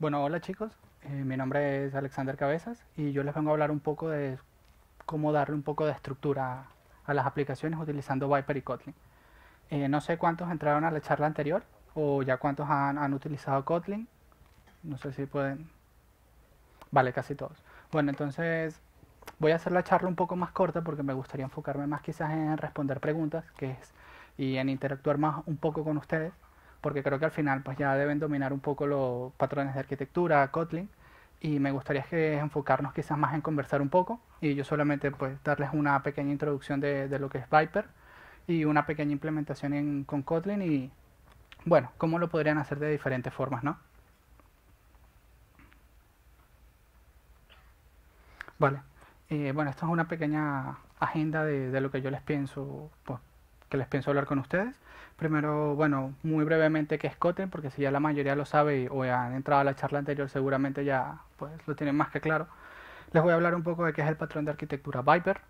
Bueno, hola chicos, mi nombre es Alexander Cabezas y yo les vengo a hablar un poco de cómo darle un poco de estructura a las aplicaciones utilizando Viper y Kotlin. No sé cuántos entraron a la charla anterior o ya cuántos han utilizado Kotlin, no sé si pueden... Vale, casi todos. Bueno, entonces voy a hacer la charla un poco más corta porque me gustaría enfocarme más quizás en responder preguntas, y en interactuar más un poco con ustedes, porque creo que al final pues ya deben dominar un poco los patrones de arquitectura, Kotlin, y me gustaría que enfocarnos quizás más en conversar un poco y yo solamente pues darles una pequeña introducción de lo que es Viper y una pequeña implementación con Kotlin y bueno, cómo lo podrían hacer de diferentes formas, ¿no? Vale. Bueno, esta es una pequeña agenda de lo que yo les pienso, pues, que les pienso hablar con ustedes. Primero, bueno, muy brevemente qué es Kotlin, porque si ya la mayoría lo sabe o han entrado a la charla anterior, seguramente ya pues lo tienen más que claro. Les voy a hablar un poco de qué es el patrón de arquitectura Viper.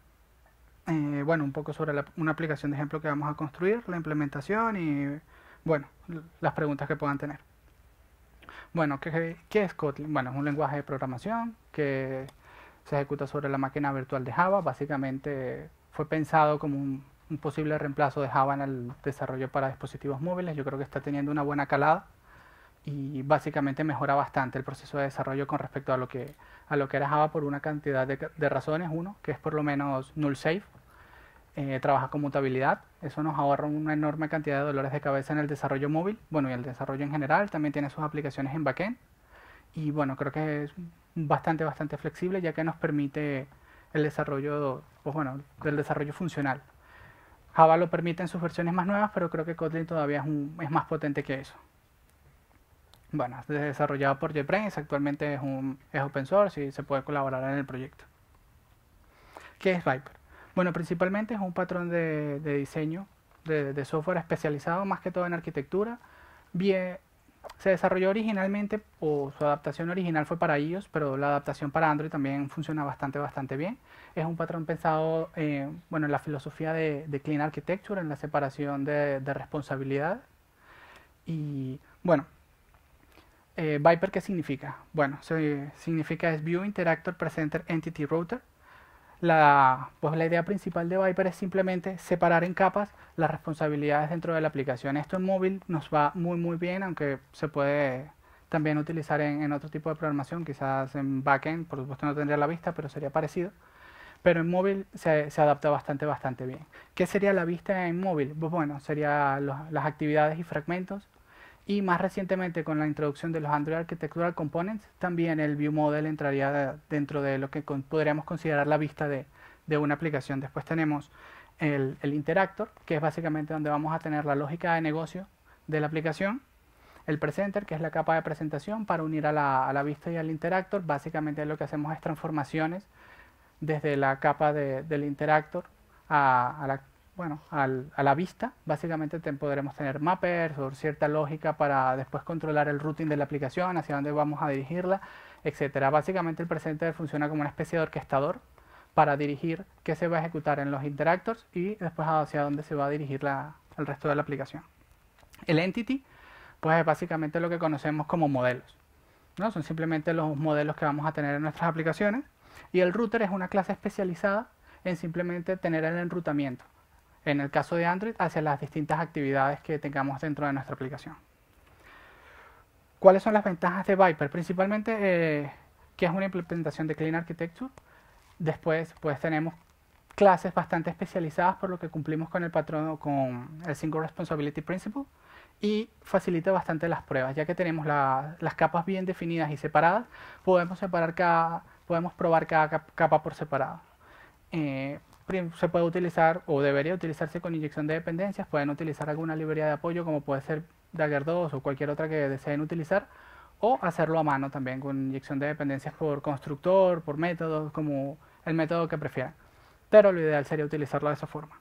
Bueno, un poco sobre una aplicación de ejemplo que vamos a construir, la implementación y, bueno, las preguntas que puedan tener. Bueno, ¿qué es Kotlin? Bueno, es un lenguaje de programación que se ejecuta sobre la máquina virtual de Java. Básicamente fue pensado como un posible reemplazo de Java en el desarrollo para dispositivos móviles. Yo creo que está teniendo una buena calada y básicamente mejora bastante el proceso de desarrollo con respecto a lo que era Java por una cantidad de razones. Uno, que es por lo menos null safe, trabaja con mutabilidad. Eso nos ahorra una enorme cantidad de dolores de cabeza en el desarrollo móvil, bueno, y el desarrollo en general. También tiene sus aplicaciones en backend. Y bueno, creo que es bastante flexible ya que nos permite el desarrollo, pues bueno, del desarrollo funcional. Java lo permite en sus versiones más nuevas, pero creo que Kotlin todavía es más potente que eso. Bueno, es desarrollado por JetBrains, actualmente es open source y se puede colaborar en el proyecto. ¿Qué es Viper? Bueno, principalmente es un patrón de diseño de software especializado más que todo en arquitectura. Bien, se desarrolló originalmente, o su adaptación original fue para iOS, pero la adaptación para Android también funciona bastante bien. Es un patrón pensado bueno, en la filosofía de Clean Architecture, en la separación de responsabilidad. Y bueno, Viper, ¿qué significa? Bueno, significa es View Interactor Presenter Entity Router. Pues la idea principal de Viper es simplemente separar en capas las responsabilidades dentro de la aplicación. Esto en móvil nos va muy bien, aunque se puede también utilizar en otro tipo de programación, quizás en backend, por supuesto no tendría la vista, pero sería parecido. Pero en móvil se adapta bastante bien. ¿Qué sería la vista en móvil? Pues bueno, serían las actividades y fragmentos. Y más recientemente con la introducción de los Android Architectural Components, también el View Model entraría dentro de lo que podríamos considerar la vista de una aplicación. Después tenemos el Interactor, que es básicamente donde vamos a tener la lógica de negocio de la aplicación. El Presenter, que es la capa de presentación para unir a la vista y al Interactor. Básicamente lo que hacemos es transformaciones desde la capa del Interactor a la bueno, a la vista. Básicamente podremos tener mappers o cierta lógica para después controlar el routing de la aplicación, hacia dónde vamos a dirigirla, etcétera. Básicamente el presenter funciona como una especie de orquestador para dirigir qué se va a ejecutar en los interactors y después hacia dónde se va a dirigir el resto de la aplicación. El entity, pues es básicamente lo que conocemos como modelos, ¿no? Son simplemente los modelos que vamos a tener en nuestras aplicaciones. Y el router es una clase especializada en simplemente tener el enrutamiento, en el caso de Android, hacia las distintas actividades que tengamos dentro de nuestra aplicación. ¿Cuáles son las ventajas de Viper? Principalmente que es una implementación de Clean Architecture. Después pues tenemos clases bastante especializadas por lo que cumplimos con el patrón, con el Single Responsibility Principle, y facilita bastante las pruebas, ya que tenemos las capas bien definidas y separadas. Podemos probar cada capa por separado. Se puede utilizar o debería utilizarse con inyección de dependencias. Pueden utilizar alguna librería de apoyo como puede ser Dagger 2 o cualquier otra que deseen utilizar, o hacerlo a mano también con inyección de dependencias por constructor, por métodos, como el método que prefieran, pero lo ideal sería utilizarlo de esa forma.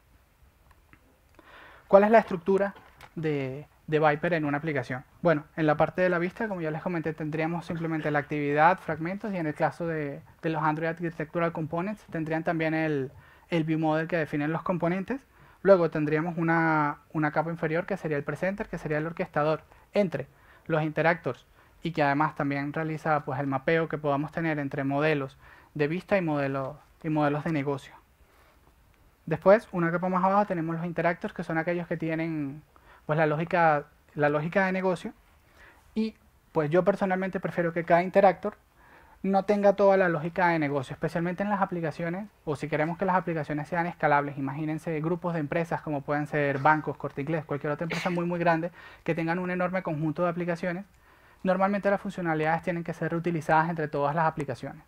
¿Cuál es la estructura de Viper en una aplicación? Bueno, en la parte de la vista, como ya les comenté, tendríamos simplemente la actividad, fragmentos, y en el caso de los Android Architectural Components tendrían también el View Model que define los componentes. Luego tendríamos una capa inferior que sería el Presenter, que sería el orquestador entre los interactors y que además también realiza pues el mapeo que podamos tener entre modelos de vista y modelos de negocio. Después, una capa más abajo tenemos los interactors, que son aquellos que tienen pues la lógica de negocio, y pues yo personalmente prefiero que cada interactor no tenga toda la lógica de negocio, especialmente en las aplicaciones, o si queremos que las aplicaciones sean escalables. Imagínense grupos de empresas como pueden ser bancos, Corte Inglés, cualquier otra empresa muy grande que tengan un enorme conjunto de aplicaciones. Normalmente las funcionalidades tienen que ser reutilizadas entre todas las aplicaciones.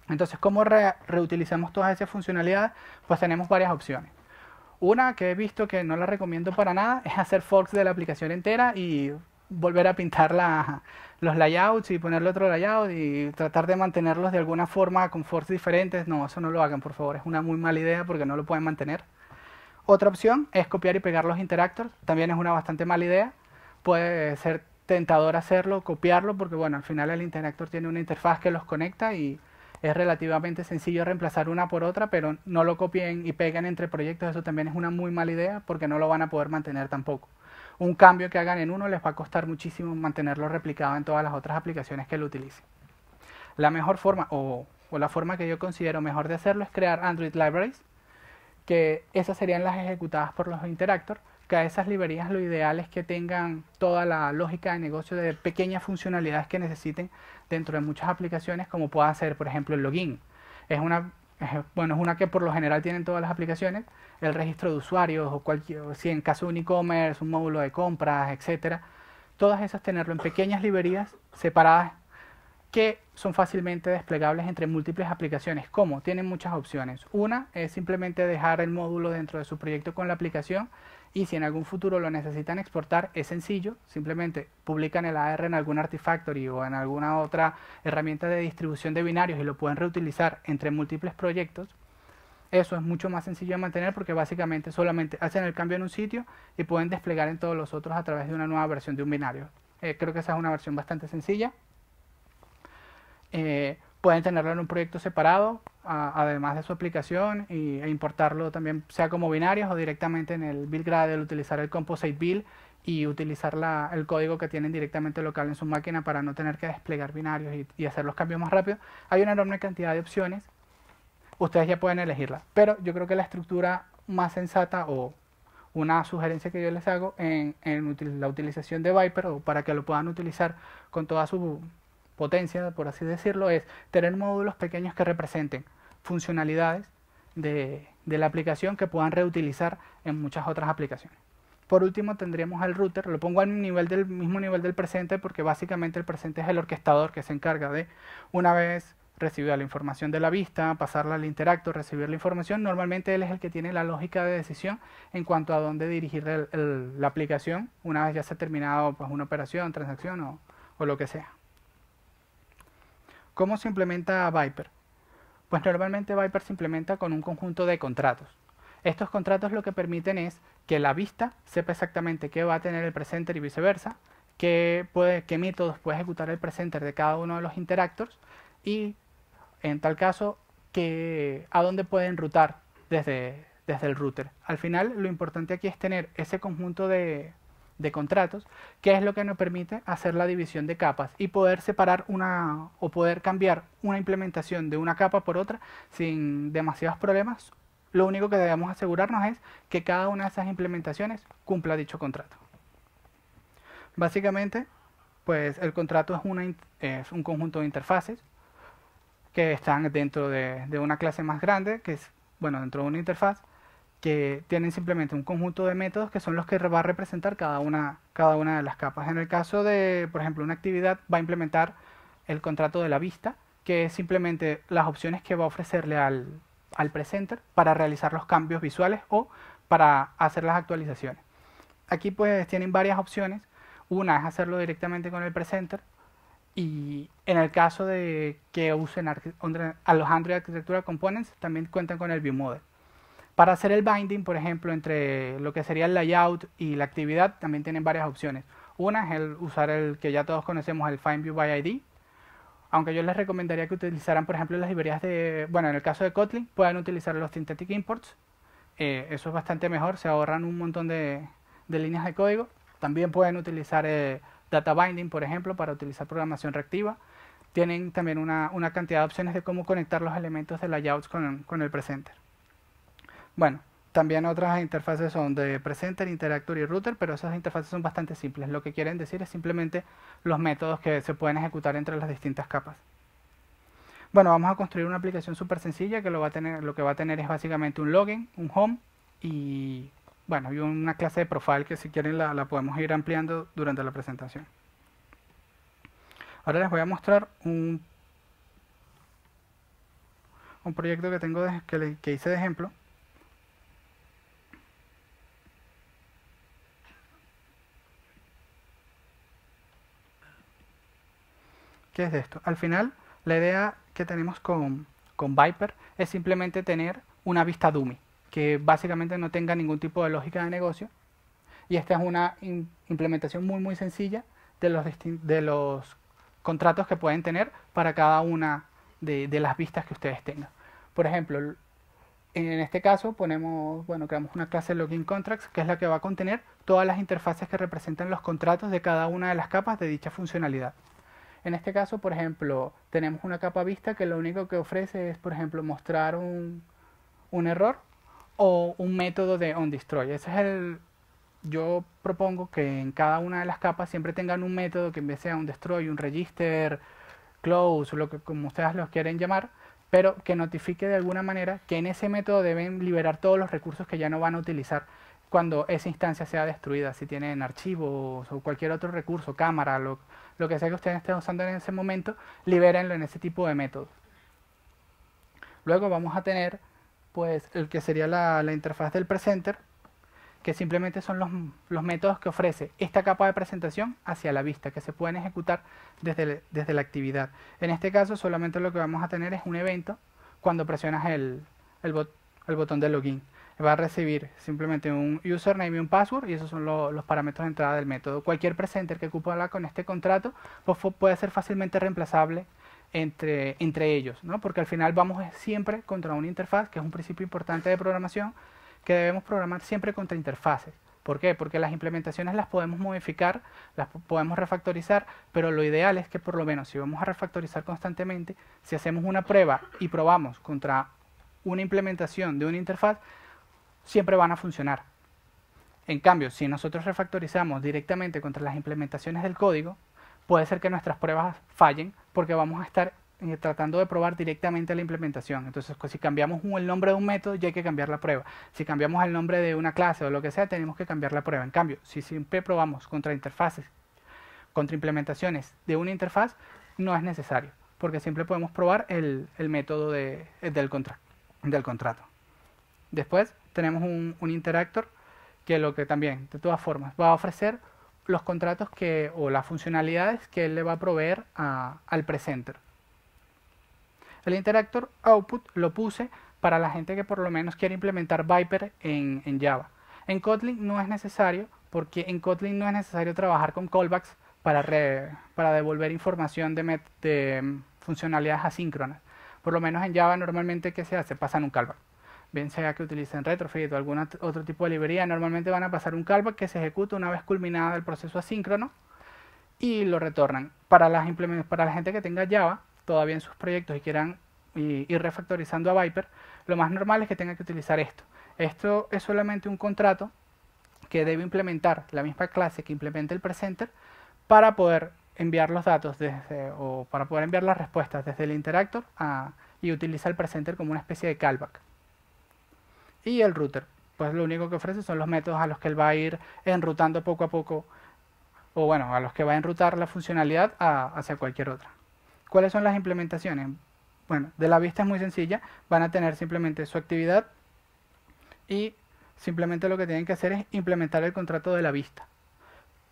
Entonces, ¿cómo reutilizamos todas esas funcionalidades? Pues tenemos varias opciones. Una que he visto que no la recomiendo para nada es hacer forks de la aplicación entera y volver a pintar los layouts y ponerle otro layout y tratar de mantenerlos de alguna forma con forks diferentes. No, eso no lo hagan, por favor. Es una muy mala idea porque no lo pueden mantener. Otra opción es copiar y pegar los interactors. También es una bastante mala idea. Puede ser tentador hacerlo, copiarlo, porque bueno, al final el interactor tiene una interfaz que los conecta y es relativamente sencillo reemplazar una por otra, pero no lo copien y peguen entre proyectos. Eso también es una muy mala idea porque no lo van a poder mantener tampoco. Un cambio que hagan en uno les va a costar muchísimo mantenerlo replicado en todas las otras aplicaciones que lo utilicen. La mejor forma, o la forma que yo considero mejor de hacerlo, es crear Android Libraries, que esas serían las ejecutadas por los interactors, que a esas librerías lo ideal es que tengan toda la lógica de negocio de pequeñas funcionalidades que necesiten dentro de muchas aplicaciones, como pueda ser, por ejemplo, el login. Es una que por lo general tienen todas las aplicaciones, el registro de usuarios, o si en caso de un e-commerce, un módulo de compras, etcétera. Todas esas tenerlo en pequeñas librerías separadas que son fácilmente desplegables entre múltiples aplicaciones. ¿Cómo? Tienen muchas opciones. Una es simplemente dejar el módulo dentro de su proyecto con la aplicación, y si en algún futuro lo necesitan exportar, es sencillo. Simplemente publican el AR en algún Artifactory o en alguna otra herramienta de distribución de binarios y lo pueden reutilizar entre múltiples proyectos. Eso es mucho más sencillo de mantener porque básicamente solamente hacen el cambio en un sitio y pueden desplegar en todos los otros a través de una nueva versión de un binario. Creo que esa es una versión bastante sencilla. Pueden tenerlo en un proyecto separado, además de su aplicación, e importarlo también sea como binarios o directamente en el build Gradle, utilizar el Composite Build y utilizar el código que tienen directamente local en su máquina para no tener que desplegar binarios y hacer los cambios más rápido. Hay una enorme cantidad de opciones, ustedes ya pueden elegirla, pero yo creo que la estructura más sensata, o una sugerencia que yo les hago en la utilización de Viper, o para que lo puedan utilizar con toda su potencia, por así decirlo, es tener módulos pequeños que representen funcionalidades de la aplicación que puedan reutilizar en muchas otras aplicaciones. Por último tendríamos al router. Lo pongo al mismo nivel del presenter porque básicamente el presenter es el orquestador que se encarga de, una vez recibida la información de la vista, pasarla al interactor, recibir la información. Normalmente él es el que tiene la lógica de decisión en cuanto a dónde dirigir la aplicación una vez ya se ha terminado pues, una operación, transacción o lo que sea. ¿Cómo se implementa Viper? Pues normalmente Viper se implementa con un conjunto de contratos. Estos contratos lo que permiten es que la vista sepa exactamente qué va a tener el presenter y viceversa, qué métodos puede ejecutar el presenter de cada uno de los interactors y, en tal caso, a dónde pueden routar desde el router. Al final, lo importante aquí es tener ese conjunto de contratos, que es lo que nos permite hacer la división de capas y poder separar o poder cambiar una implementación de una capa por otra sin demasiados problemas. Lo único que debemos asegurarnos es que cada una de esas implementaciones cumpla dicho contrato. Básicamente, pues el contrato es un conjunto de interfaces que están dentro de una clase más grande, que es, dentro de una interfaz, que tienen simplemente un conjunto de métodos que son los que va a representar cada una de las capas. En el caso de, por ejemplo, una actividad va a implementar el contrato de la vista, que es simplemente las opciones que va a ofrecerle al presenter para realizar los cambios visuales o para hacer las actualizaciones. Aquí pues tienen varias opciones. Una es hacerlo directamente con el presenter, y en el caso de que usen a los Android Architectural Components también cuentan con el ViewModel. Para hacer el binding, por ejemplo, entre lo que sería el layout y la actividad, también tienen varias opciones. Una es usar el que ya todos conocemos, el FindViewById, aunque yo les recomendaría que utilizaran, por ejemplo, las librerías en el caso de Kotlin, puedan utilizar los Synthetic Imports. Eso es bastante mejor, se ahorran un montón de líneas de código. También pueden utilizar data binding, por ejemplo, para utilizar programación reactiva. Tienen también una cantidad de opciones de cómo conectar los elementos de layouts con el presenter. Bueno, también otras interfaces son de presenter, interactor y router, pero esas interfaces son bastante simples. Lo que quieren decir es simplemente los métodos que se pueden ejecutar entre las distintas capas. Bueno, vamos a construir una aplicación súper sencilla que lo que va a tener es básicamente un login, un home y, bueno, y una clase de profile que si quieren la podemos ir ampliando durante la presentación. Ahora les voy a mostrar un proyecto que tengo que hice de ejemplo. ¿Qué es esto? Al final, la idea que tenemos con Viper es simplemente tener una vista dummy, que básicamente no tenga ningún tipo de lógica de negocio. Y esta es una implementación muy sencilla de los contratos que pueden tener para cada una de las vistas que ustedes tengan. Por ejemplo, en este caso creamos una clase login contracts, que es la que va a contener todas las interfaces que representan los contratos de cada una de las capas de dicha funcionalidad. En este caso, por ejemplo, tenemos una capa vista que lo único que ofrece es, por ejemplo, mostrar un error o un método de onDestroy. Yo propongo que en cada una de las capas siempre tengan un método que en vez sea un destroy, un register, close, o como ustedes los quieren llamar, pero que notifique de alguna manera que en ese método deben liberar todos los recursos que ya no van a utilizar cuando esa instancia sea destruida. Si tienen archivos o cualquier otro recurso, cámara, lo que sea que ustedes estén usando en ese momento, libérenlo en ese tipo de métodos. Luego vamos a tener pues el que sería la interfaz del presenter, que simplemente son los métodos que ofrece esta capa de presentación hacia la vista, que se pueden ejecutar desde la actividad. En este caso solamente lo que vamos a tener es un evento cuando presionas el botón de login. Va a recibir simplemente un username y un password, y esos son los parámetros de entrada del método. Cualquier presenter que cumpla con este contrato pues puede ser fácilmente reemplazable entre ellos, ¿no? Porque al final vamos siempre contra una interfaz, que es un principio importante de programación, que debemos programar siempre contra interfaces. ¿Por qué? Porque las implementaciones las podemos modificar, las podemos refactorizar, pero lo ideal es que por lo menos si vamos a refactorizar constantemente, si hacemos una prueba y probamos contra una implementación de una interfaz, siempre van a funcionar. En cambio, si nosotros refactorizamos directamente contra las implementaciones del código, puede ser que nuestras pruebas fallen porque vamos a estar tratando de probar directamente la implementación. Entonces, si cambiamos el nombre de un método, ya hay que cambiar la prueba. Si cambiamos el nombre de una clase o lo que sea, tenemos que cambiar la prueba. En cambio, si siempre probamos contra interfaces, contra implementaciones de una interfaz, no es necesario, porque siempre podemos probar el método del contrato. Después tenemos un interactor que lo que también, de todas formas, va a ofrecer los contratos o las funcionalidades que él le va a proveer al presenter. El interactor output lo puse para la gente que por lo menos quiere implementar Viper en Java. En Kotlin no es necesario, porque en Kotlin no es necesario trabajar con callbacks para devolver información de funcionalidades asíncronas. Por lo menos en Java normalmente, ¿qué se hace? Pasan un callback. Bien sea que utilicen Retrofit o algún otro tipo de librería, normalmente van a pasar un callback que se ejecuta una vez culminado el proceso asíncrono y lo retornan. Para la gente que tenga Java todavía en sus proyectos y quieran ir refactorizando a Viper, lo más normal es que tengan que utilizar esto. Esto es solamente un contrato que debe implementar la misma clase que implementa el presenter para poder enviar los datos o para poder enviar las respuestas desde el interactor y utiliza el presenter como una especie de callback. Y el router, pues lo único que ofrece son los métodos a los que él va a ir enrutando poco a poco, o bueno, a los que va a enrutar la funcionalidad hacia cualquier otra. ¿Cuáles son las implementaciones? Bueno, de la vista es muy sencilla, van a tener simplemente su actividad y simplemente lo que tienen que hacer es implementar el contrato de la vista.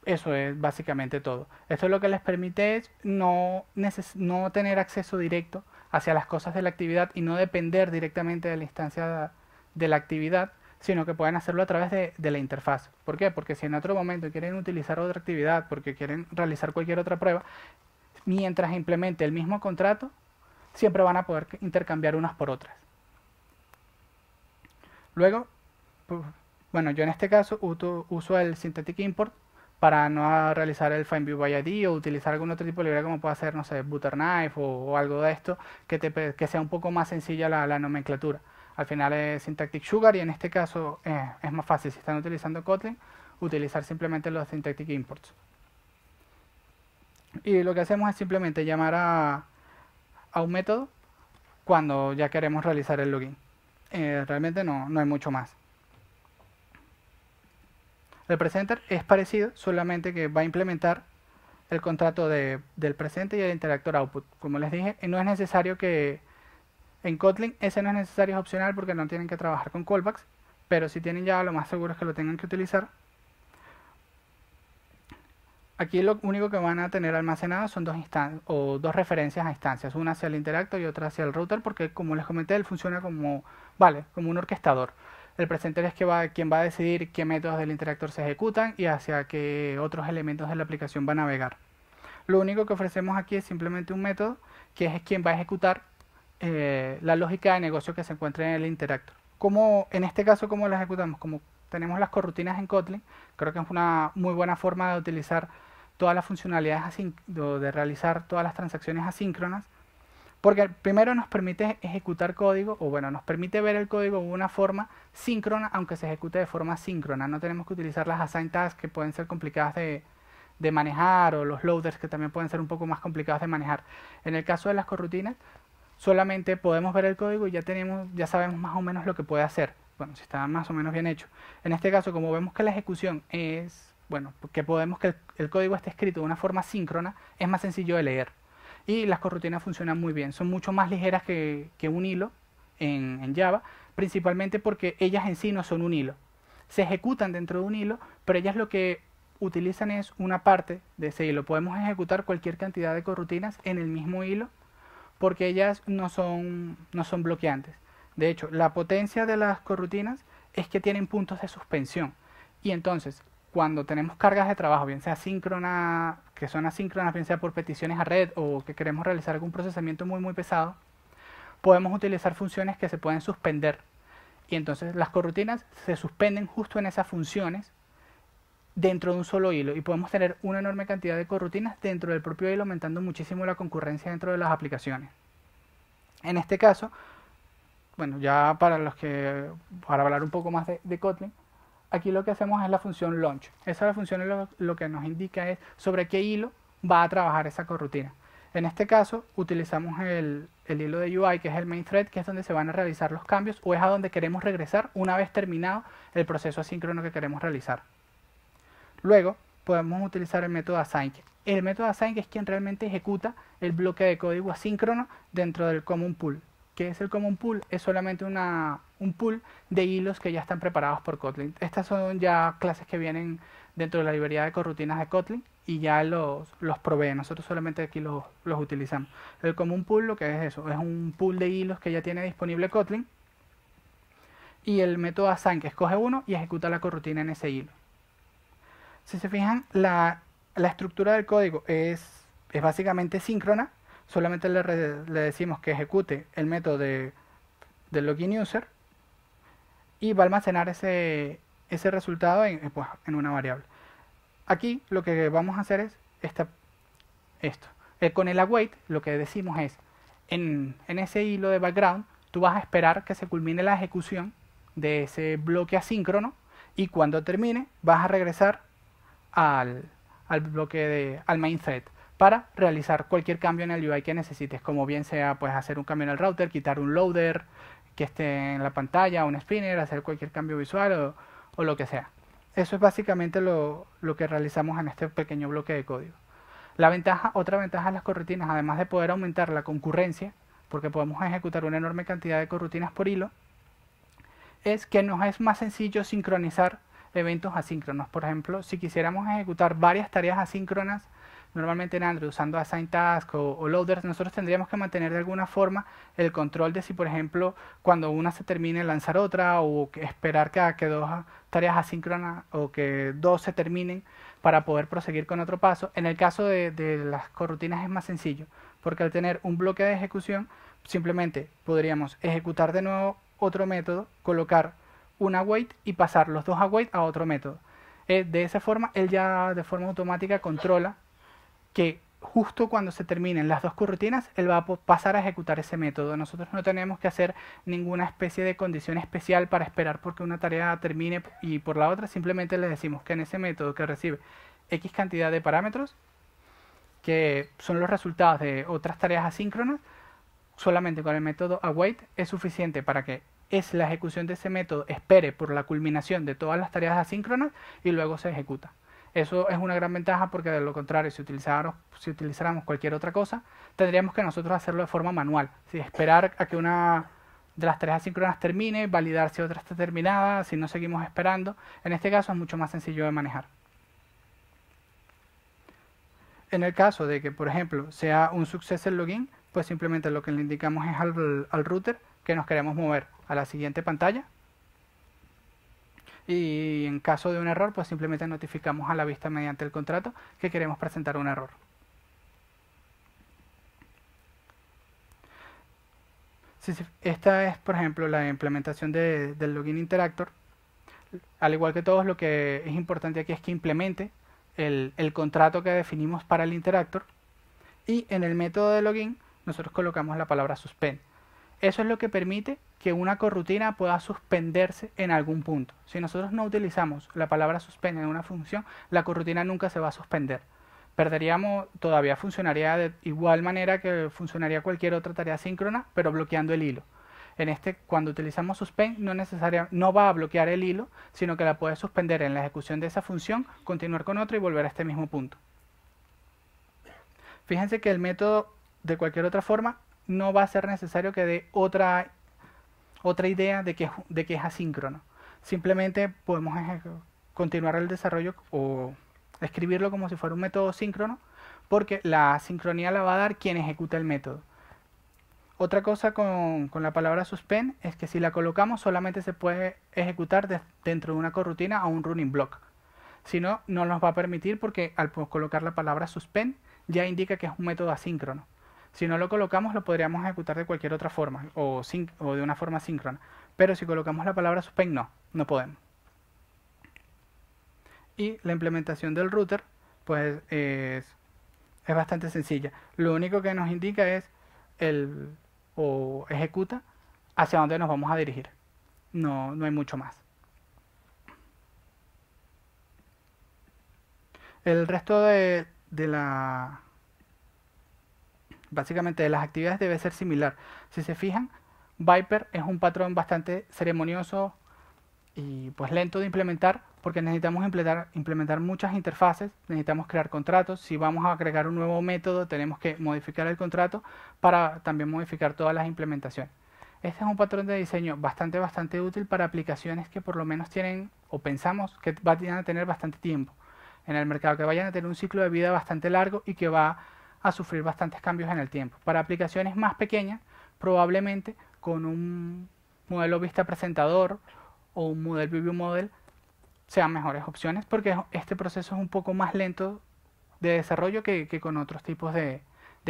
Eso es básicamente todo. Esto lo que les permite es no tener acceso directo hacia las cosas de la actividad y no depender directamente de la instancia de la actividad, sino que pueden hacerlo a través de la interfaz. ¿Por qué? Porque si en otro momento quieren utilizar otra actividad, porque quieren realizar cualquier otra prueba, mientras implemente el mismo contrato, siempre van a poder intercambiar unas por otras. Luego, bueno, yo en este caso uso el synthetic import para no realizar el find view by ID o utilizar algún otro tipo de librería como puede ser, no sé, Butterknife o algo de esto que sea un poco más sencilla la nomenclatura. Al final es Syntactic Sugar y en este caso es más fácil, si están utilizando Kotlin, utilizar simplemente los Syntactic Imports. Y lo que hacemos es simplemente llamar a un método cuando ya queremos realizar el login. Realmente no hay mucho más. El presenter es parecido, solamente que va a implementar el contrato del presente y el interactor output. Como les dije, no es necesario que en Kotlin ese no es necesario, es opcional porque no tienen que trabajar con callbacks, pero si tienen ya, lo más seguro es que lo tengan que utilizar. Aquí lo único que van a tener almacenado son dos referencias a instancias, una hacia el interactor y otra hacia el router, porque como les comenté, él funciona como un orquestador. El presenter es quien va a decidir qué métodos del interactor se ejecutan y hacia qué otros elementos de la aplicación va a navegar. Lo único que ofrecemos aquí es simplemente un método que es quien va a ejecutar la lógica de negocio que se encuentra en el interactor. En este caso, ¿cómo la ejecutamos? Como tenemos las corrutinas en Kotlin, creo que es una muy buena forma de utilizar todas las funcionalidades de realizar todas las transacciones asíncronas, porque primero nos permite ejecutar código, o bueno, nos permite ver el código de una forma síncrona, aunque se ejecute de forma síncrona. No tenemos que utilizar las assign tasks que pueden ser complicadas de manejar, o los loaders que también pueden ser un poco más complicados de manejar. En el caso de las corrutinas, solamente podemos ver el código y ya sabemos más o menos lo que puede hacer. Bueno, si está más o menos bien hecho. En este caso, como vemos que la ejecución es, bueno, que podemos que el código esté escrito de una forma síncrona, es más sencillo de leer. Y las corrutinas funcionan muy bien, son mucho más ligeras que un hilo en Java, principalmente porque ellas en sí no son un hilo. Se ejecutan dentro de un hilo, pero ellas lo que utilizan es una parte de ese hilo. Podemos ejecutar cualquier cantidad de corrutinas en el mismo hilo, porque ellas no son bloqueantes. De hecho, la potencia de las corrutinas es que tienen puntos de suspensión. Y entonces, cuando tenemos cargas de trabajo, bien sea síncrona, que son asíncronas, bien sea por peticiones a red o que queremos realizar algún procesamiento muy pesado, podemos utilizar funciones que se pueden suspender. Y entonces las corrutinas se suspenden justo en esas funciones dentro de un solo hilo. Y podemos tener una enorme cantidad de corrutinas dentro del propio hilo, aumentando muchísimo la concurrencia dentro de las aplicaciones. En este caso, bueno, ya para hablar un poco más de Kotlin, aquí lo que hacemos es la función launch. Esa función lo que nos indica es sobre qué hilo va a trabajar esa corrutina. En este caso utilizamos el hilo de UI, que es el main thread, que es donde se van a realizar los cambios, o es a donde queremos regresar una vez terminado el proceso asíncrono que queremos realizar. Luego podemos utilizar el método assign. El método assign es quien realmente ejecuta el bloque de código asíncrono dentro del common pool. ¿Qué es el common pool? Es solamente un pool de hilos que ya están preparados por Kotlin. Estas son ya clases que vienen dentro de la librería de corrutinas de Kotlin y ya los provee. Nosotros solamente aquí los utilizamos. El common pool lo que es eso, es un pool de hilos que ya tiene disponible Kotlin, y el método assign que escoge uno y ejecuta la corrutina en ese hilo. Si se fijan, la estructura del código es básicamente síncrona. Solamente le decimos que ejecute el método del login user y va a almacenar ese resultado en una variable. Aquí lo que vamos a hacer es esto. Con el await lo que decimos es, en ese hilo de background, tú vas a esperar que se culmine la ejecución de ese bloque asíncrono, y cuando termine vas a regresar al main thread para realizar cualquier cambio en el UI que necesites, como bien sea pues hacer un cambio en el router, quitar un loader que esté en la pantalla, un spinner, hacer cualquier cambio visual o lo que sea. Eso es básicamente lo que realizamos en este pequeño bloque de código. Otra ventaja de las corrutinas, además de poder aumentar la concurrencia, porque podemos ejecutar una enorme cantidad de corrutinas por hilo, es que nos es más sencillo sincronizar eventos asíncronos. Por ejemplo, si quisiéramos ejecutar varias tareas asíncronas, normalmente en Android usando assign task o loaders, nosotros tendríamos que mantener de alguna forma el control de si, por ejemplo, cuando una se termine, lanzar otra, o esperar que dos tareas asíncronas o que dos se terminen para poder proseguir con otro paso. En el caso de las corrutinas es más sencillo, porque al tener un bloque de ejecución, simplemente podríamos ejecutar de nuevo otro método, colocar un await y pasar los dos await a otro método. De esa forma, él ya de forma automática controla que justo cuando se terminen las dos corrutinas, él va a pasar a ejecutar ese método. Nosotros no tenemos que hacer ninguna especie de condición especial para esperar porque una tarea termine y por la otra, simplemente le decimos que en ese método que recibe X cantidad de parámetros, que son los resultados de otras tareas asíncronas, solamente con el método await es suficiente para que la ejecución de ese método espere por la culminación de todas las tareas asíncronas y luego se ejecuta. Eso es una gran ventaja porque de lo contrario, si utilizáramos cualquier otra cosa, tendríamos que nosotros hacerlo de forma manual. Esperar a que una de las tareas asíncronas termine, validar si otra está terminada, si no seguimos esperando. En este caso es mucho más sencillo de manejar. En el caso de que, por ejemplo, sea un success el login, pues simplemente lo que le indicamos es al router que nos queremos mover a la siguiente pantalla. Y en caso de un error, pues simplemente notificamos a la vista mediante el contrato que queremos presentar un error. Esta es, por ejemplo, la implementación del login interactor. Al igual que todos, lo que es importante aquí es que implemente el contrato que definimos para el interactor. Y en el método de login, nosotros colocamos la palabra suspend. Eso es lo que permite que una corrutina pueda suspenderse en algún punto. Si nosotros no utilizamos la palabra suspend en una función, la corrutina nunca se va a suspender. Todavía funcionaría de igual manera que funcionaría cualquier otra tarea síncrona, pero bloqueando el hilo. Cuando utilizamos suspend, no va a bloquear el hilo, sino que la puede suspender en la ejecución de esa función, continuar con otra y volver a este mismo punto. Fíjense que el método, de cualquier otra forma, no va a ser necesario que dé otra idea de que es asíncrono. Simplemente podemos continuar el desarrollo o escribirlo como si fuera un método síncrono, porque la sincronía la va a dar quien ejecuta el método. Otra cosa con la palabra suspend es que si la colocamos solamente se puede ejecutar dentro de una corrutina o un running block. Si no, no nos va a permitir porque al colocar la palabra suspend ya indica que es un método asíncrono. Si no lo colocamos, lo podríamos ejecutar de cualquier otra forma o de una forma síncrona. Pero si colocamos la palabra suspend, no podemos. Y la implementación del router, pues es bastante sencilla. Lo único que nos indica es o ejecuta hacia dónde nos vamos a dirigir. No hay mucho más. El resto básicamente de las actividades debe ser similar. Si se fijan, Viper es un patrón bastante ceremonioso y pues lento de implementar porque necesitamos implementar muchas interfaces, necesitamos crear contratos. Si vamos a agregar un nuevo método, tenemos que modificar el contrato para también modificar todas las implementaciones. Este es un patrón de diseño bastante útil para aplicaciones que por lo menos tienen o pensamos que vayan a tener bastante tiempo en el mercado, que vayan a tener un ciclo de vida bastante largo y que va a sufrir bastantes cambios en el tiempo. Para aplicaciones más pequeñas, probablemente con un modelo vista presentador o un model view model sean mejores opciones porque este proceso es un poco más lento de desarrollo que con otros tipos de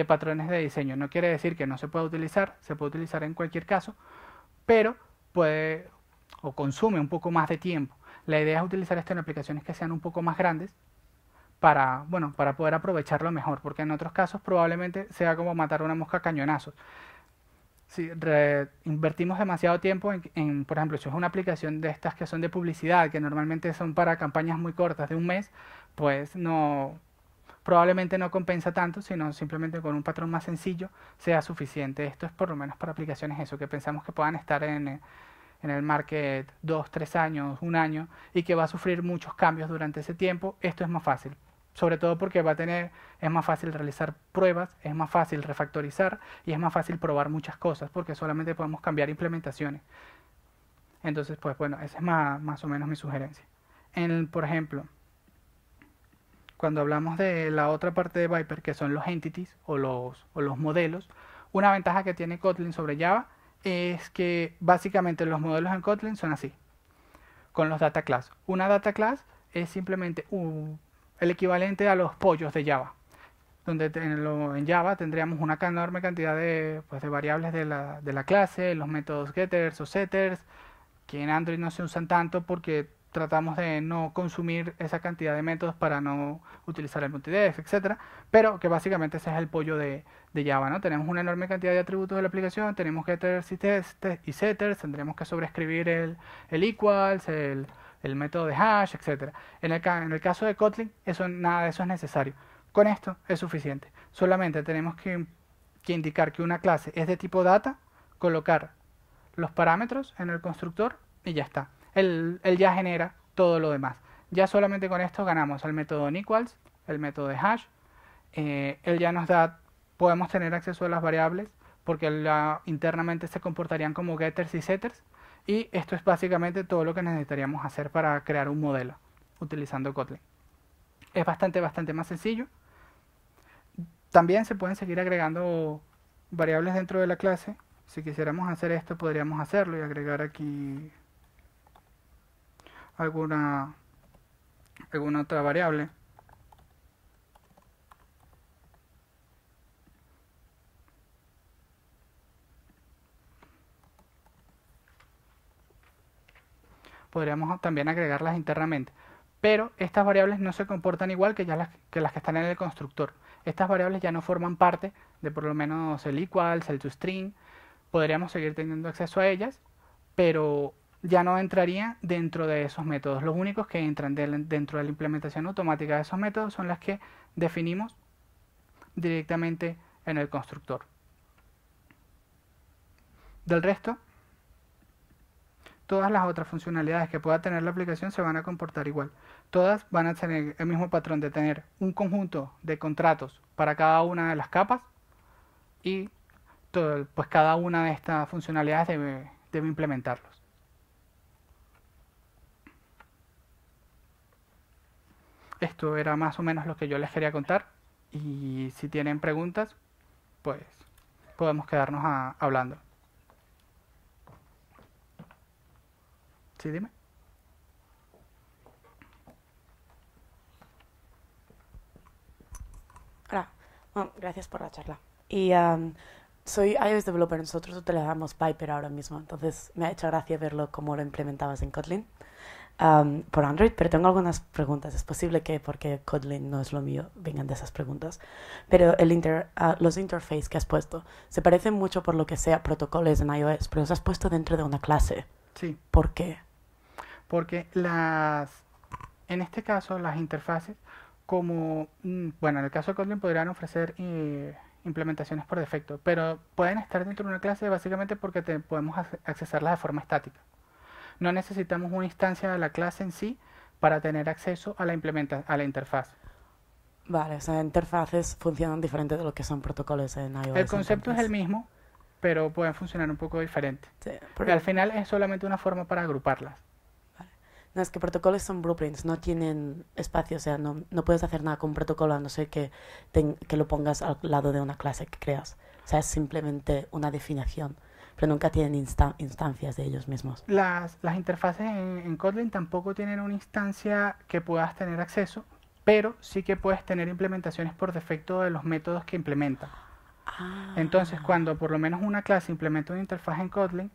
patrones de diseño. No quiere decir que no se pueda utilizar, se puede utilizar en cualquier caso, pero puede o consume un poco más de tiempo. La idea es utilizar esto en aplicaciones que sean un poco más grandes para poder aprovecharlo mejor, porque en otros casos probablemente sea como matar una mosca a cañonazos. Si invertimos demasiado tiempo por ejemplo, si es una aplicación de estas que son de publicidad, que normalmente son para campañas muy cortas de un mes, pues probablemente no compensa tanto, sino simplemente con un patrón más sencillo sea suficiente. Esto es por lo menos para aplicaciones que pensamos que puedan estar en el market 2, 3 años, un año, y que va a sufrir muchos cambios durante ese tiempo. Esto es más fácil. Sobre todo porque es más fácil realizar pruebas, es más fácil refactorizar y es más fácil probar muchas cosas porque solamente podemos cambiar implementaciones. Entonces, pues bueno, esa es más o menos mi sugerencia. Por ejemplo, cuando hablamos de la otra parte de Viper, que son los entities o los modelos, una ventaja que tiene Kotlin sobre Java es que básicamente los modelos en Kotlin son así, con los data class. Una data class es simplemente el equivalente a los pollos de Java, donde en Java tendríamos una enorme cantidad de variables de la clase, los métodos getters o setters, que en Android no se usan tanto porque tratamos de no consumir esa cantidad de métodos para no utilizar el multidef, etcétera, pero que básicamente ese es el pollo de Java, ¿no? Tenemos una enorme cantidad de atributos de la aplicación, tenemos getters y setters, tendremos que sobreescribir el equals, el método de hash, etcétera. En el caso de Kotlin, nada de eso es necesario. Con esto es suficiente. Solamente tenemos que indicar que una clase es de tipo data, colocar los parámetros en el constructor y ya está. Él ya genera todo lo demás. Ya solamente con esto ganamos el método equals, el método de hash. Él ya nos da, podemos tener acceso a las variables porque internamente se comportarían como getters y setters. Y esto es básicamente todo lo que necesitaríamos hacer para crear un modelo utilizando Kotlin. Es bastante más sencillo. También se pueden seguir agregando variables dentro de la clase. Si quisiéramos hacer esto, podríamos hacerlo y agregar aquí alguna otra variable. Podríamos también agregarlas internamente. Pero estas variables no se comportan igual que las que están en el constructor. Estas variables ya no forman parte de por lo menos el equals, el toString. Podríamos seguir teniendo acceso a ellas, pero ya no entraría dentro de esos métodos. Los únicos que entran dentro de la implementación automática de esos métodos son las que definimos directamente en el constructor. Del resto, todas las otras funcionalidades que pueda tener la aplicación se van a comportar igual. Todas van a tener el mismo patrón de tener un conjunto de contratos para cada una de las capas y pues cada una de estas funcionalidades debe implementarlos. Esto era más o menos lo que yo les quería contar y si tienen preguntas, pues podemos quedarnos hablando. Sí, dime. Hola, bueno, gracias por la charla. Y soy iOS developer, nosotros utilizamos Piper ahora mismo, entonces me ha hecho gracia verlo cómo lo implementabas en Kotlin por Android, pero tengo algunas preguntas. Es posible que porque Kotlin no es lo mío vengan de esas preguntas, pero los interfaces que has puesto se parecen mucho por lo que sea protocolos en iOS, pero los has puesto dentro de una clase. Sí. ¿Por qué? Porque en este caso las interfaces, bueno, en el caso de Kotlin podrían ofrecer implementaciones por defecto, pero pueden estar dentro de una clase básicamente porque podemos accesarlas de forma estática. No necesitamos una instancia de la clase en sí para tener acceso a la interfaz. Vale, o sea, interfaces funcionan diferente de lo que son protocolos en iOS. El concepto entonces es el mismo, pero pueden funcionar un poco diferente. Sí, Y al final es solamente una forma para agruparlas. Vale. No, es que protocolos son blueprints, no tienen espacio, o sea, no puedes hacer nada con un protocolo a no ser que lo pongas al lado de una clase que creas. O sea, es simplemente una definición, pero nunca tienen instancias de ellos mismos. Las interfaces en Kotlin tampoco tienen una instancia que puedas tener acceso, pero sí que puedes tener implementaciones por defecto de los métodos que implementa. Entonces, cuando por lo menos una clase implementa una interfaz en Kotlin,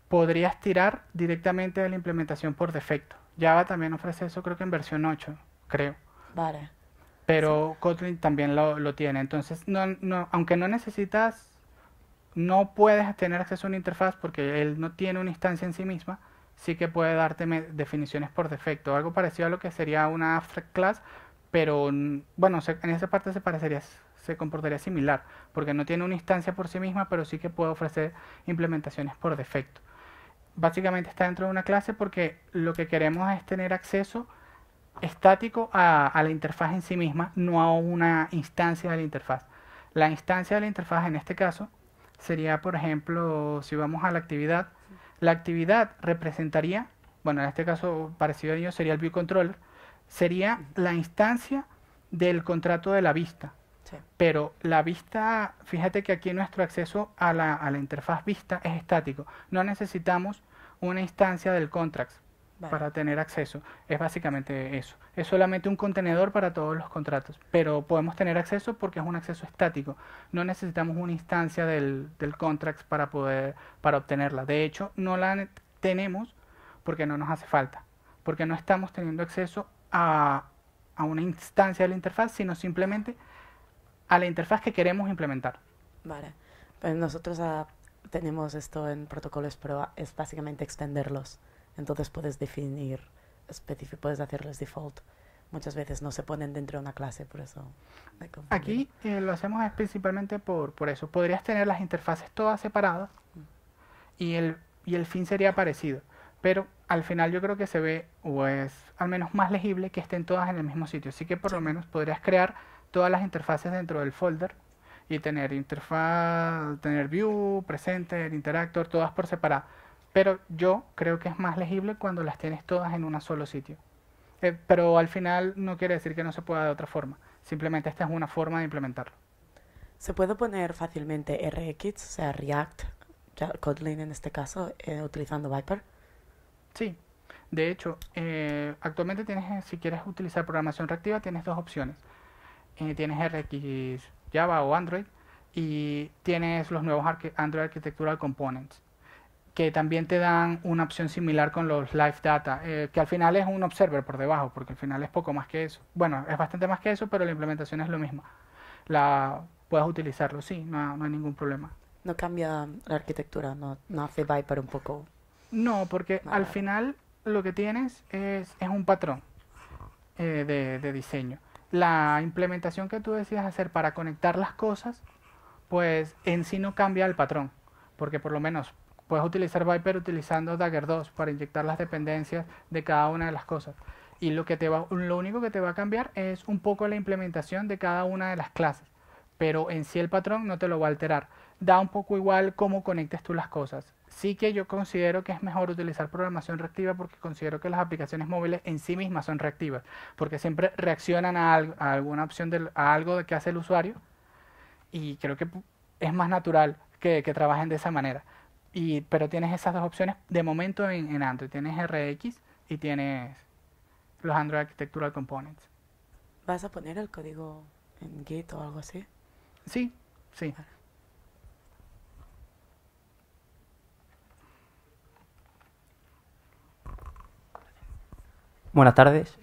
podrías tirar directamente de la implementación por defecto. Java también ofrece eso, creo que en versión 8, creo. Vale. Pero sí. Kotlin también lo tiene. Entonces, aunque no puedes tener acceso a una interfaz porque él no tiene una instancia en sí misma, sí que puede darte definiciones por defecto. Algo parecido a lo que sería una abstract class, pero bueno, en esa parte se comportaría similar, porque no tiene una instancia por sí misma, pero sí que puede ofrecer implementaciones por defecto. Básicamente está dentro de una clase porque lo que queremos es tener acceso estático a la interfaz en sí misma, no a una instancia de la interfaz. La instancia de la interfaz en este caso sería, por ejemplo, si vamos a la actividad representaría, bueno, en este caso parecido a ello sería el view controller, sería la instancia del contrato de la vista. Sí. Pero la vista, fíjate que aquí nuestro acceso a la interfaz vista es estático. No necesitamos una instancia del contracts para tener acceso. Es básicamente eso. Es solamente un contenedor para todos los contratos. Pero podemos tener acceso porque es un acceso estático. No necesitamos una instancia del contracts para obtenerla. De hecho, no la tenemos porque no nos hace falta. porque no estamos teniendo acceso a una instancia de la interfaz, sino simplemente a la interfaz que queremos implementar. Vale. Pues nosotros tenemos esto en protocolos, pero es básicamente extenderlos. Entonces puedes definir, puedes hacerles default. Muchas veces no se ponen dentro de una clase, por eso me he confundido. Aquí lo hacemos es principalmente por eso. Podrías tener las interfaces todas separadas y el fin sería parecido. Pero al final yo creo que se ve, o es al menos más legible, que estén todas en el mismo sitio. Así que por lo menos podrías crear todas las interfaces dentro del folder y tener interfaz, tener view, presenter, interactor, todas por separado. Pero yo creo que es más legible cuando las tienes todas en un solo sitio. Pero al final no quiere decir que no se pueda de otra forma. Simplemente esta es una forma de implementarlo. ¿Se puede poner fácilmente RX, o sea, React, Kotlin en este caso, utilizando Viper? Sí, de hecho, actualmente tienes, si quieres utilizar programación reactiva, tienes dos opciones. Tienes RX Java o Android y tienes los nuevos Android Architectural Components, que también te dan una opción similar con los Live Data, que al final es un observer por debajo, porque al final es poco más que eso. Bueno, es bastante más que eso, pero la implementación es lo mismo. Puedes utilizarlo, sí, no hay ningún problema. No cambia la arquitectura, no hace Viper un poco No, porque más al raro. final lo que tienes es un patrón de diseño. La implementación que tú decidas hacer para conectar las cosas, pues en sí no cambia el patrón, porque por lo menos puedes utilizar Viper utilizando Dagger 2 para inyectar las dependencias de cada una de las cosas. Y lo único que te va a cambiar es un poco la implementación de cada una de las clases, pero en sí el patrón no te lo va a alterar. Da un poco igual cómo conectes tú las cosas. Sí que yo considero que es mejor utilizar programación reactiva porque considero que las aplicaciones móviles en sí mismas son reactivas, porque siempre reaccionan a alguna opción, a algo de que hace el usuario y creo que es más natural que trabajen de esa manera. Pero tienes esas dos opciones de momento en Android. Tienes RX y tienes los Android Architectural Components. ¿Vas a poner el código en Git o algo así? Sí, sí. Buenas tardes.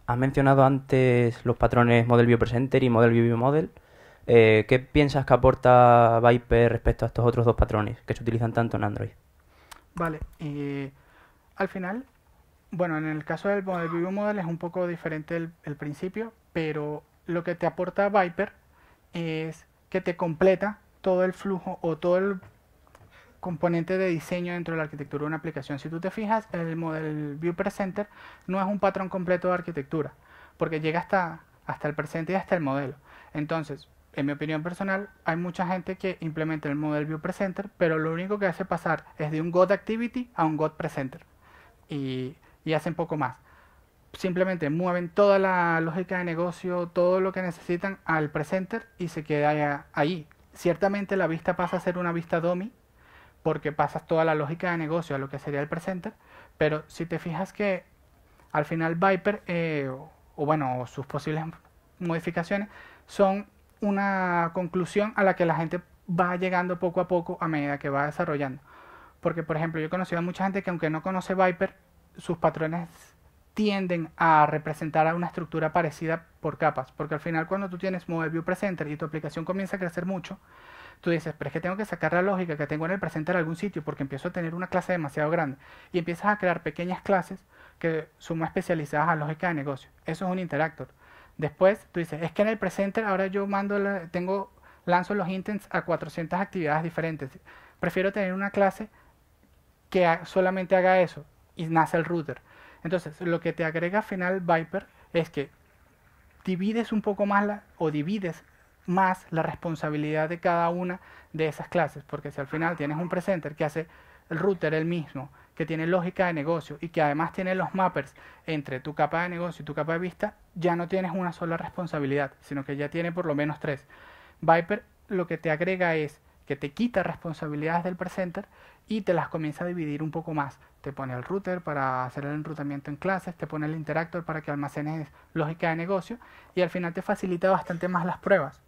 Has mencionado antes los patrones Model View Presenter y Model View Model. ¿Qué piensas que aporta Viper respecto a estos otros dos patrones que se utilizan tanto en Android? Vale. Al final, bueno, en el caso del Model View Model es un poco diferente el principio, pero lo que te aporta Viper es que te completa todo el flujo o todo el componente de diseño dentro de la arquitectura de una aplicación. Si tú te fijas, el Model View Presenter no es un patrón completo de arquitectura, porque llega hasta el presente y hasta el modelo. Entonces, en mi opinión personal, hay mucha gente que implementa el Model View Presenter, pero lo único que hace pasar es de un God Activity a un God Presenter. Y hacen poco más. Simplemente mueven toda la lógica de negocio, todo lo que necesitan al presenter y se queda ahí. Ciertamente la vista pasa a ser una vista dummy, porque pasas toda la lógica de negocio a lo que sería el presenter, pero si te fijas que al final Viper, o sus posibles modificaciones, son una conclusión a la que la gente va llegando poco a poco a medida que va desarrollando. Porque, por ejemplo, yo he conocido a mucha gente que aunque no conoce Viper, sus patrones tienden a representar a una estructura parecida por capas, porque al final cuando tú tienes Model View Presenter y tu aplicación comienza a crecer mucho, tú dices, pero es que tengo que sacar la lógica que tengo en el presenter a algún sitio porque empiezo a tener una clase demasiado grande y empiezas a crear pequeñas clases que son más especializadas a lógica de negocio. Eso es un interactor. Después tú dices, es que en el presenter ahora yo lanzo los intents a 400 actividades diferentes. Prefiero tener una clase que solamente haga eso y nace el router. Entonces, lo que te agrega al final Viper es que divides un poco más divides más la responsabilidad de cada una de esas clases, porque si al final tienes un presenter que hace el router el mismo, que tiene lógica de negocio y que además tiene los mappers entre tu capa de negocio y tu capa de vista, ya no tienes una sola responsabilidad, sino que ya tiene por lo menos tres. Viper lo que te agrega es que te quita responsabilidades del presenter y te las comienza a dividir un poco más. Te pone el router para hacer el enrutamiento en clases, te pone el interactor para que almacenes lógica de negocio y al final te facilita bastante más las pruebas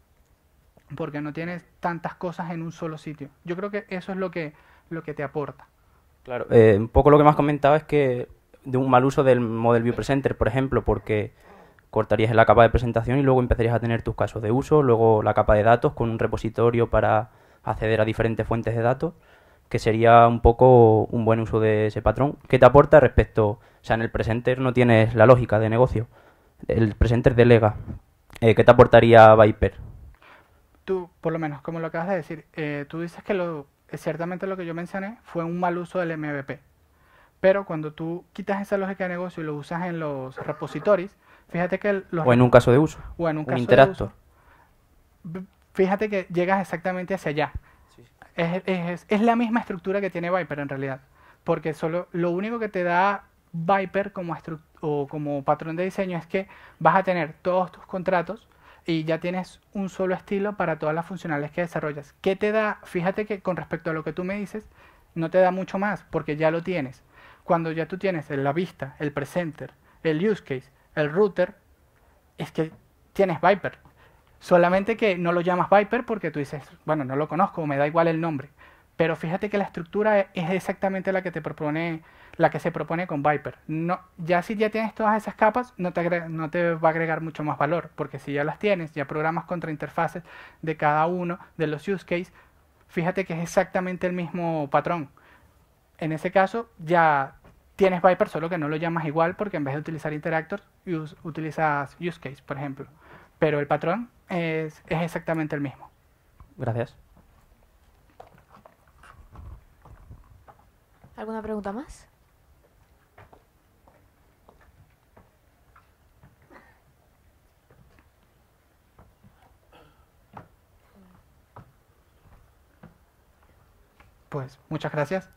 porque no tienes tantas cosas en un solo sitio. Yo creo que eso es lo que te aporta. Claro, un poco lo que me has comentado es que de un mal uso del Model View Presenter, por ejemplo, porque cortarías en la capa de presentación y luego empezarías a tener tus casos de uso, luego la capa de datos con un repositorio para acceder a diferentes fuentes de datos, que sería un poco un buen uso de ese patrón. ¿Qué te aporta respecto? O sea, en el presenter no tienes la lógica de negocio. El presenter delega. ¿Qué te aportaría Viper? Tú, por lo menos, como lo acabas de decir, tú dices que ciertamente lo que yo mencioné fue un mal uso del MVP. Pero cuando tú quitas esa lógica de negocio y lo usas en los repositorios, fíjate que O en un caso de uso. o en un Un caso de interactor. uso, fíjate que llegas exactamente hacia allá. Es la misma estructura que tiene Viper en realidad. Porque solo lo único que te da Viper como patrón de diseño es que vas a tener todos tus contratos y ya tienes un solo estilo para todas las funcionalidades que desarrollas. ¿Qué te da? Fíjate que con respecto a lo que tú me dices, no te da mucho más porque ya lo tienes. Cuando ya tú tienes la vista, el presenter, el use case, el router, es que tienes Viper. Solamente que no lo llamas Viper porque tú dices, bueno, no lo conozco, me da igual el nombre. Pero fíjate que la estructura es exactamente la que la que se propone con Viper. No, ya si ya tienes todas esas capas, no te va a agregar mucho más valor, porque si ya las tienes, ya programas contra interfaces de cada uno de los use cases, fíjate que es exactamente el mismo patrón. En ese caso, ya tienes Viper, solo que no lo llamas igual, porque en vez de utilizar interactors, utilizas use case, por ejemplo. Pero el patrón es exactamente el mismo. Gracias. ¿Alguna pregunta más? Pues muchas gracias.